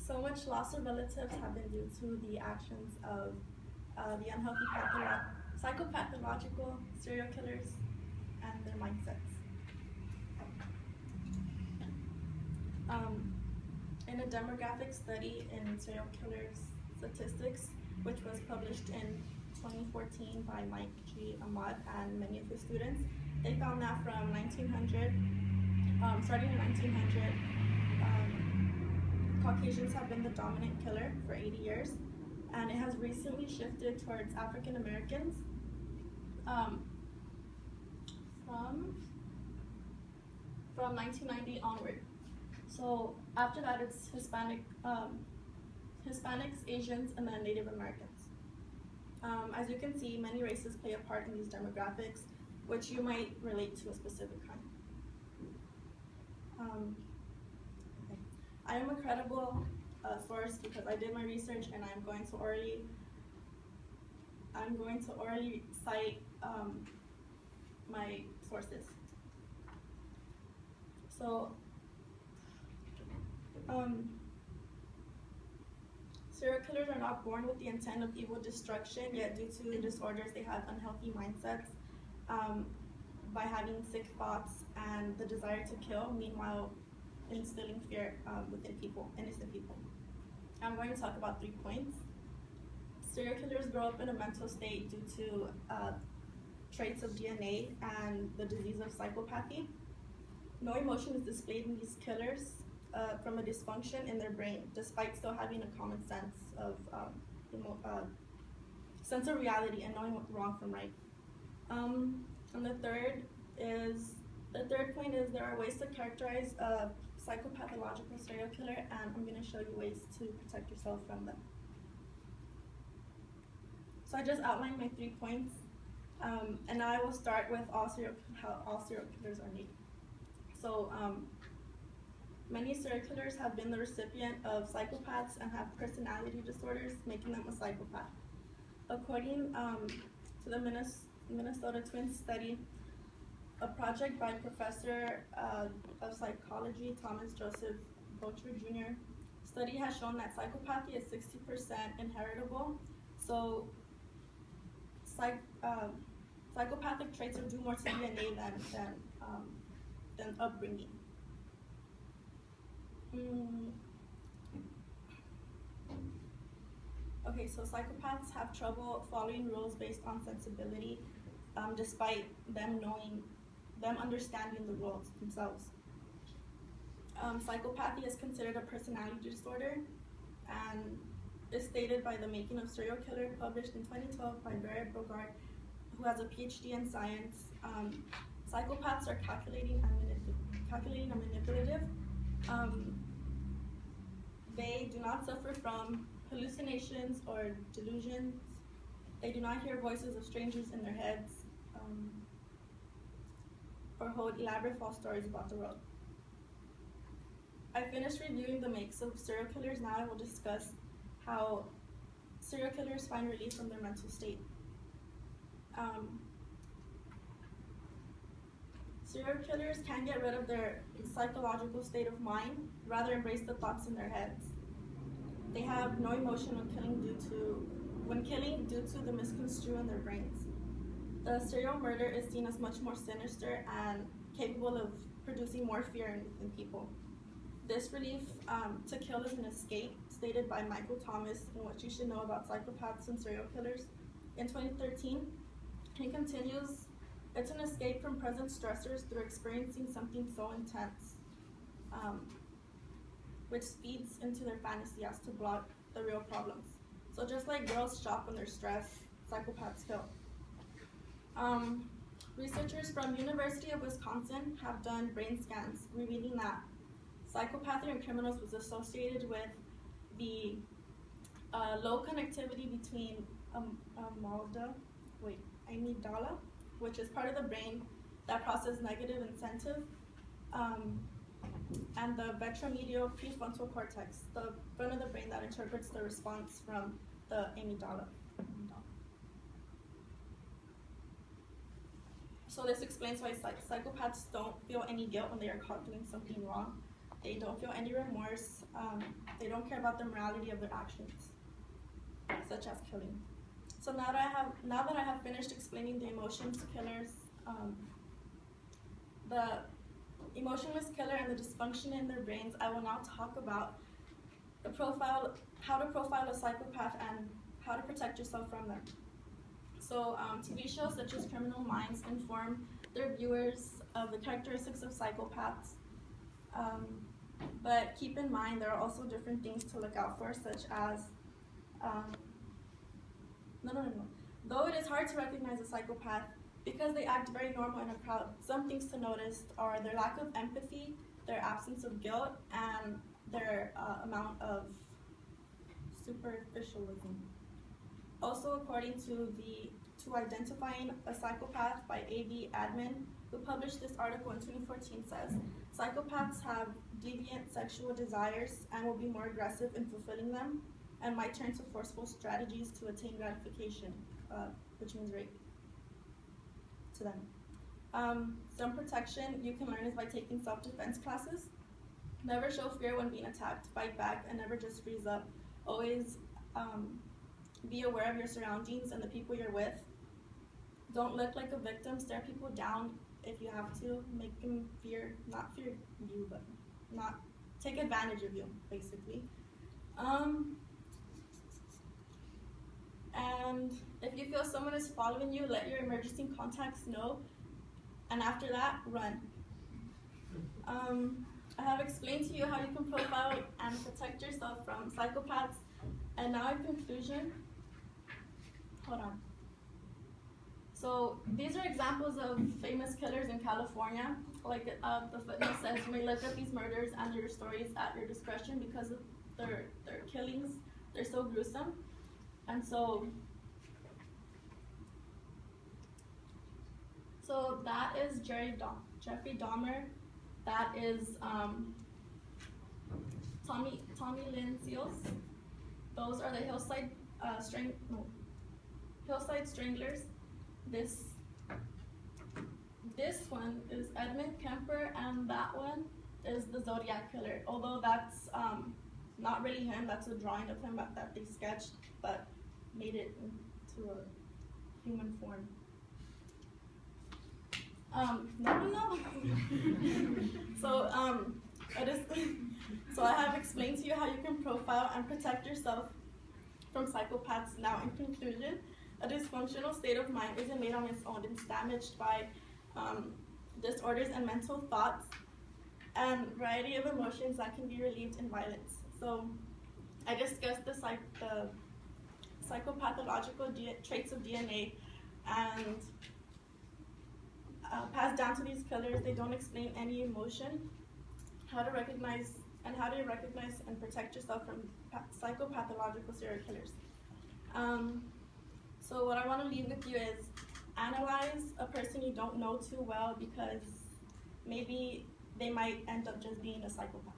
So much loss of relatives have been due to the actions of the unhealthy psychopathological serial killers and their mindsets. In a demographic study in serial killers statistics, which was published in 2014 by Mike G. Ahmad and many of his students, they found that from 1900, starting in 1900, Caucasians have been the dominant killer for 80 years, and it has recently shifted towards African Americans from 1990 onward. So after that, it's Hispanics, Asians, and then Native Americans. As you can see, many races play a part in these demographics, which you might relate to a specific crime. Okay. I am a credible source because I did my research, and I'm going to orally cite my sources. So, serial killers are not born with the intent of evil destruction, yet due to disorders, they have unhealthy mindsets by having sick thoughts and the desire to kill, meanwhile instilling fear within innocent people. I'm going to talk about 3 points. Serial killers grow up in a mental state due to traits of DNA and the disease of psychopathy. No emotion is displayed in these killers from a dysfunction in their brain, despite still having a common sense of reality and knowing what's wrong from right. And the third point is there are ways to characterize a psychopathological serial killer, and I'm going to show you ways to protect yourself from them. So I just outlined my 3 points, and now I will start with how all serial killers are made. So many serial killers have been the recipient of psychopaths and have personality disorders, making them a psychopath. According to the Minnesota Twins study, a project by Professor of Psychology Thomas Joseph Bocher Jr. study has shown that psychopathy is 60% inheritable. So psychopathic traits are due more to DNA than upbringing. Okay, so psychopaths have trouble following rules based on sensibility, despite them understanding the rules themselves. Psychopathy is considered a personality disorder and is stated by The Making of Serial Killer, published in 2012 by Barrett Bogart, who has a PhD in science. Psychopaths are calculating and manipulative. They do not suffer from hallucinations or delusions. They do not hear voices of strangers in their heads or hold elaborate false stories about the world. I finished reviewing the makes of serial killers. Now I will discuss how serial killers find relief from their mental state. Serial killers can get rid of their psychological state of mind, rather embrace the thoughts in their heads. They have no emotion when killing due to the misconstrue in their brains. The serial murder is seen as much more sinister and capable of producing more fear in people. This relief to kill is an escape, stated by Michael Thomas in What You Should Know About Psychopaths and Serial Killers in 2013. He continues, it's an escape from present stressors through experiencing something so intense, which feeds into their fantasy as to block the real problems. So just like girls shop when they're stressed, psychopaths kill. Researchers from University of Wisconsin have done brain scans revealing that psychopathy in criminals was associated with the low connectivity between amygdala, which is part of the brain that processes negative incentive, and the ventromedial prefrontal cortex, the front of the brain that interprets the response from the amygdala. So this explains why psychopaths don't feel any guilt when they are caught doing something wrong. They don't feel any remorse. They don't care about the morality of their actions, such as killing. So now that I have finished explaining the emotions killers, the emotionless killer and the dysfunction in their brains, I will now talk about how to profile a psychopath and how to protect yourself from them. So TV shows such as Criminal Minds inform their viewers of the characteristics of psychopaths. But keep in mind there are also different things to look out for, such as though it is hard to recognize a psychopath because they act very normal in a crowd, some things to notice are their lack of empathy, their absence of guilt, and their amount of superficialism. Also, according to Identifying a Psychopath by A.B. Admin, who published this article in 2014, says, psychopaths have deviant sexual desires and will be more aggressive in fulfilling them and might turn to forceful strategies to attain gratification, which means rape, to them. Some protection you can learn is by taking self-defense classes. Never show fear when being attacked, fight back, and never just freeze up. Always be aware of your surroundings and the people you're with. Don't look like a victim, stare people down if you have to, make them not fear you, but not take advantage of you, basically. And if you feel someone is following you, let your emergency contacts know, and after that, run. I have explained to you how you can profile and protect yourself from psychopaths, and now in conclusion, hold on. So these are examples of famous killers in California. Like the footnote says, you may look at these murders and their stories at your discretion because of their killings. They're so gruesome. And so that is Jeffrey Dahmer. That is Tommy Lynn Seals. Those are the Hillside Stranglers. This one is Edmund Kemper, and that one is the Zodiac Killer. Although that's not really him, that's a drawing of him that they sketched, but made it into a human form. No. So I have explained to you how you can profile and protect yourself from psychopaths. Now, in conclusion, a dysfunctional state of mind isn't made on its own. It's damaged by disorders and mental thoughts and variety of emotions that can be relieved in violence. So I discussed the psychopathological traits of DNA and passed down to these killers. They don't explain any emotion, how to recognize and protect yourself from psychopathological serial killers. So what I want to leave with you is analyze a person you don't know too well, because maybe they might end up just being a psychopath.